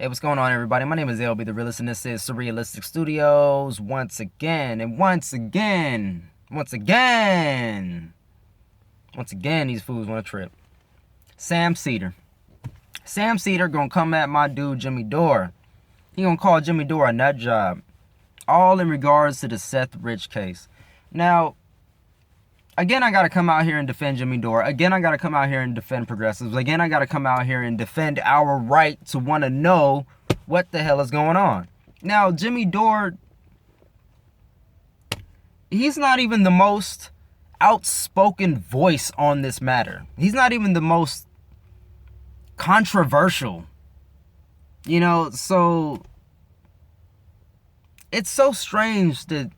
Hey, what's going on, everybody? My name is Lbtharealist, and this is Surrealistic Studios once again. These fools want a trip. Sam Seder gonna come at my dude Jimmy Dore. He gonna call Jimmy Dore a nut job. All in regards to the Seth Rich case. Now, again, I gotta come out here and defend Jimmy Dore. Again, I gotta come out here and defend progressives. Again, I gotta come out here and defend our right to want to know what the hell is going on. Now, Jimmy Dore, he's not even the most outspoken voice on this matter. He's not even the most controversial. So it's so strange that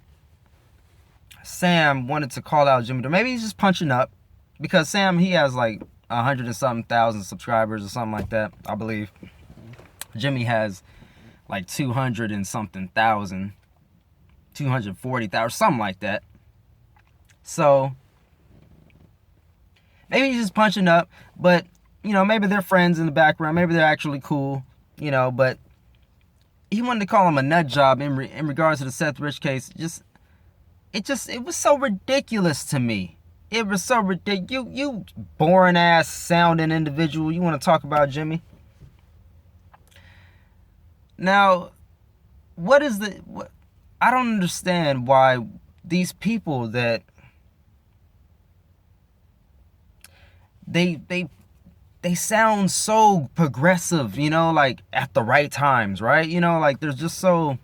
Sam wanted to call out Jimmy Dore. Maybe he's just punching up, because Sam, he has like 100 and something thousand subscribers or something like that, I believe. Jimmy has like 200 and something thousand, 240,000, something like that. So maybe he's just punching up, but maybe they're friends in the background. Maybe they're actually cool, but he wanted to call him a nut job in regards to the Seth Rich case. It was so ridiculous to me. It was so ridiculous. You boring ass sounding individual. You want to talk about Jimmy? Now, I don't understand why these people that they sound so progressive, like at the right times, right? Like they're just so,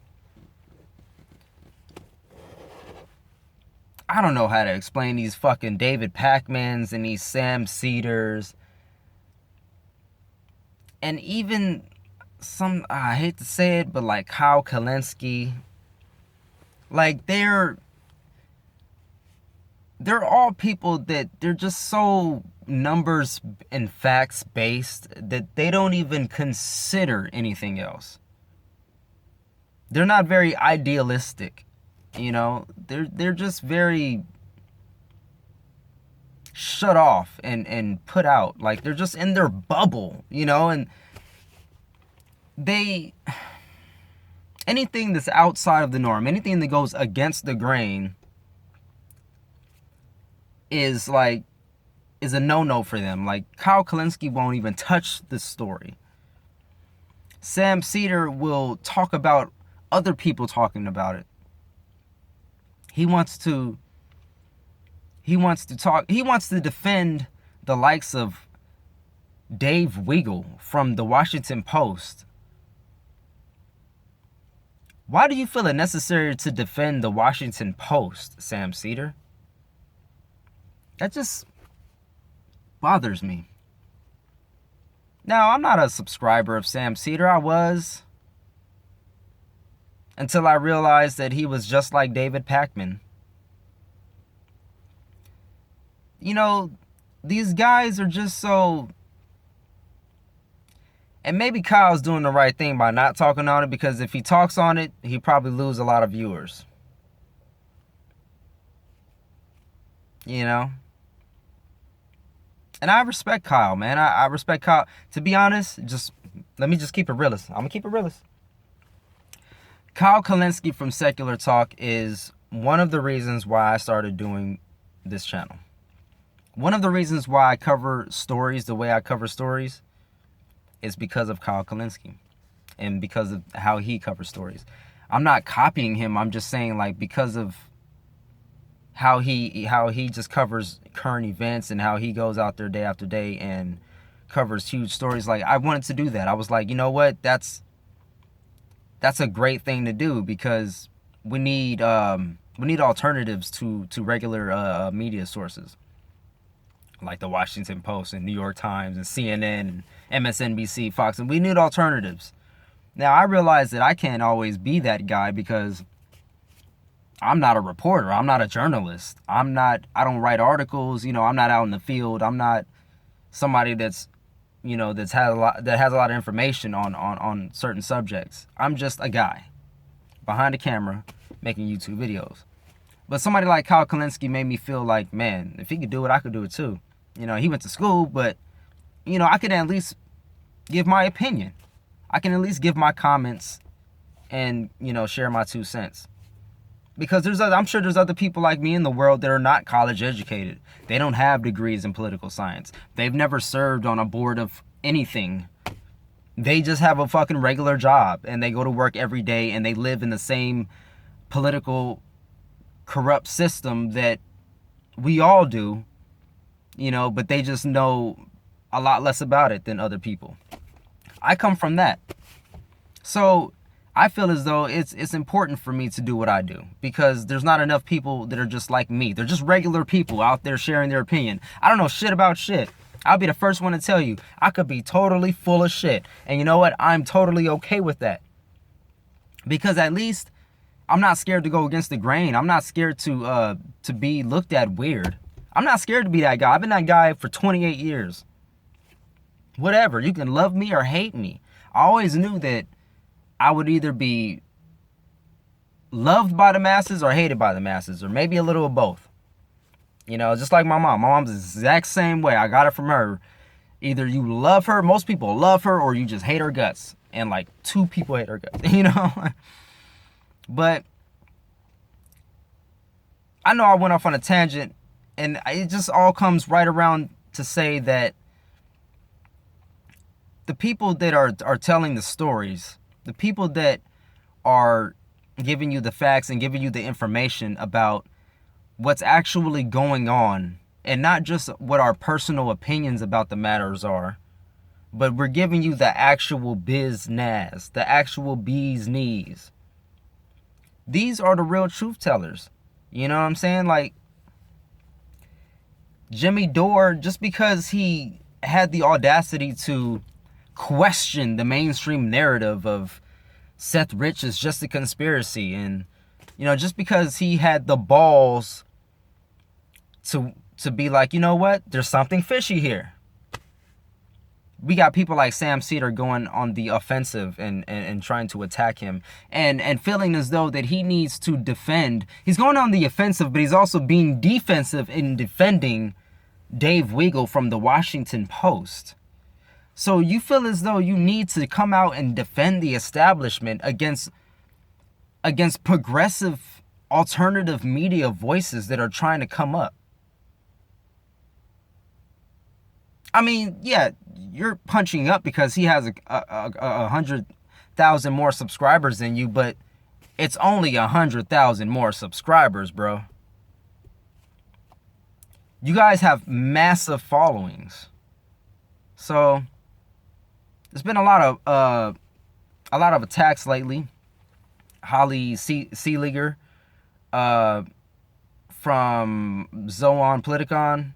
I don't know how to explain these fucking David Pakmans and these Sam Seders. And even some, I hate to say it, but like Kyle Kalinske. Like they're all people that they're just so numbers and facts based that they don't even consider anything else. They're not very idealistic. They're just very shut off and put out. Like they're just in their bubble, and anything that's outside of the norm, anything that goes against the grain is a no-no for them. Like Kyle Kalinske won't even touch the story. Sam Seder will talk about other people talking about it. He wants to defend the likes of Dave Weigel from the Washington Post. Why do you feel it necessary to defend the Washington Post, Sam Seder? That just bothers me. Now, I'm not a subscriber of Sam Seder. I was, until I realized that he was just like David Pakman. These guys are just so... And maybe Kyle's doing the right thing by not talking on it, because if he talks on it, he probably lose a lot of viewers. And I respect Kyle, man. I respect Kyle. To be honest, let me keep it realist. I'm going to keep it realist. Kyle Kalinske from Secular Talk is one of the reasons why I started doing this channel. One of the reasons why I cover stories the way I cover stories is because of Kyle Kalinske and because of how he covers stories. I'm not copying him. I'm just saying, like, because of how he just covers current events and how he goes out there day after day and covers huge stories. Like, I wanted to do that. I was like, you know what? That's a great thing to do, because we need alternatives to regular media sources like the Washington Post and New York Times and CNN and MSNBC, Fox, and we need alternatives. Now, I realize that I can't always be that guy, because I'm not a reporter. I'm not a journalist. I don't write articles. I'm not out in the field. I'm not somebody that has a lot of information on certain subjects. I'm just a guy behind a camera making YouTube videos. But somebody like Kyle Kalinske made me feel like, man, if he could do it, I could do it too. He went to school, but I could at least give my opinion. I can at least give my comments and, you know, share my 2 cents. Because I'm sure there's other people like me in the world that are not college educated. They don't have degrees in political science. They've never served on a board of anything. They just have a fucking regular job and they go to work every day and they live in the same political corrupt system that we all do, you know, but they just know a lot less about it than other people. I come from that. So I feel as though it's important for me to do what I do, because there's not enough people that are just like me. They're just regular people out there sharing their opinion. I don't know shit about shit. I'll be the first one to tell you, I could be totally full of shit. And you know what? I'm totally okay with that. Because at least I'm not scared to go against the grain. I'm not scared to be looked at weird. I'm not scared to be that guy. I've been that guy for 28 years. Whatever. You can love me or hate me. I always knew that I would either be loved by the masses or hated by the masses, or maybe a little of both. You know, just like my mom. My mom's the exact same way. I got it from her. Either you love her, most people love her, or you just hate her guts. And like 2 people hate her guts, you know? But I know I went off on a tangent, and it just all comes right around to say that the people that are telling the stories, the people that are giving you the facts and giving you the information about what's actually going on, and not just what our personal opinions about the matters are, but we're giving you the actual business, the actual bee's knees. These are the real truth tellers. You know what I'm saying? Like, Jimmy Dore, just because he had the audacity to question the mainstream narrative of Seth Rich is just a conspiracy, and, you know, just because he had the balls to be like, you know what, there's something fishy here. We got people like Sam Seder going on the offensive and trying to attack him and feeling as though that he needs to defend. He's going on the offensive, but he's also being defensive in defending Dave Weigel from the Washington Post. So you feel as though you need to come out and defend the establishment against progressive alternative media voices that are trying to come up. I mean, yeah, you're punching up because he has 100,000 more subscribers than you, but it's only 100,000 more subscribers, bro. You guys have massive followings. So there's been a lot of attacks lately. Holly Seeliger from Zoan Politicon.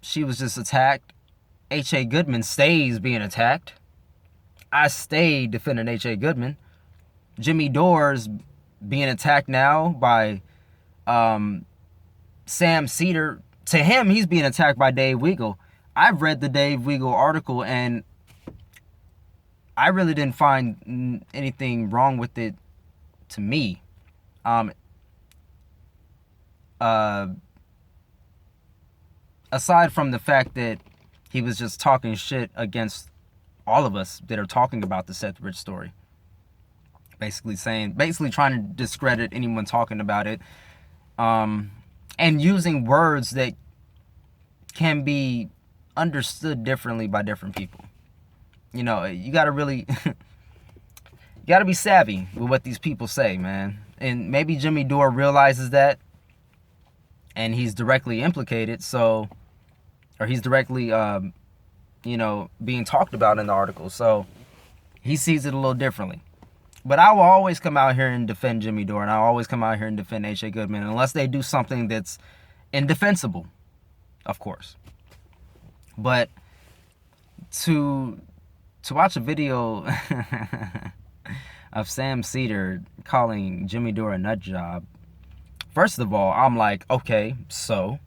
She was just attacked. H.A. Goodman stays being attacked. I stayed defending H.A. Goodman. Jimmy Dore's being attacked now by Sam Seder. To him, he's being attacked by Dave Weigel. I've read the Dave Weigel article, and I really didn't find anything wrong with it to me. Aside from the fact that he was just talking shit against all of us that are talking about the Seth Rich story. Basically trying to discredit anyone talking about it. And using words that can be understood differently by different people. You know, you gotta really, you gotta be savvy with what these people say, man. And maybe Jimmy Dore realizes that, and he's directly implicated, or he's directly, you know, being talked about in the article, so he sees it a little differently. But I will always come out here and defend Jimmy Dore, and I'll always come out here and defend H.A. Goodman, unless they do something that's indefensible, of course. But to watch a video of Sam Seder calling Jimmy Dore a nut job, first of all, I'm like, okay, so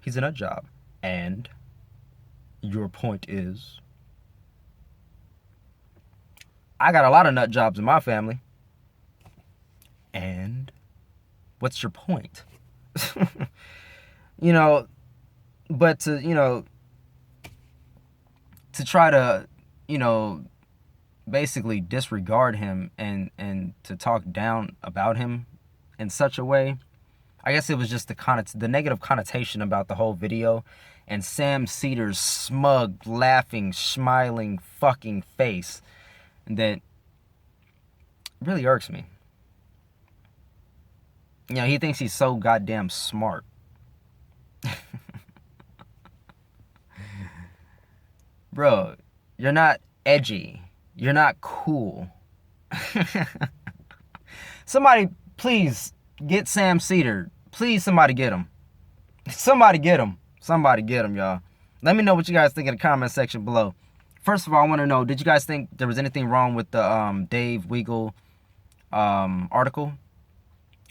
he's a nut job. And your point is? I got a lot of nut jobs in my family. And what's your point? You know, but to try to you know, basically disregard him and to talk down about him in such a way. I guess it was just the negative connotation about the whole video, and Sam Cedar's smug, laughing, smiling fucking face that really irks me. You know, he thinks he's so goddamn smart. Bro, you're not edgy. You're not cool. Somebody, please, get Sam Cedar. Please, somebody get him. Somebody get him. Somebody get him, y'all. Let me know what you guys think in the comment section below. First of all, I want to know, did you guys think there was anything wrong with the Dave Weigel article?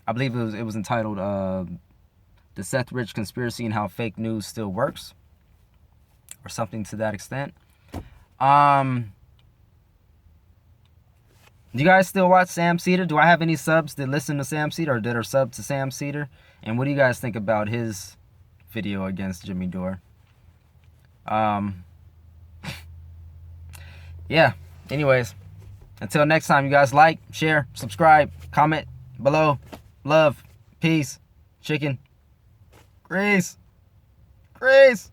I believe it was entitled The Seth Rich Conspiracy and How Fake News Still Works, or something to that extent. Do you guys still watch Sam Cedar? Do I have any subs that listen to Sam Cedar or that are sub to Sam Cedar? And what do you guys think about his video against Jimmy Dore? Yeah. Anyways, until next time, you guys like, share, subscribe, comment below. Love, peace, chicken, grease, grease.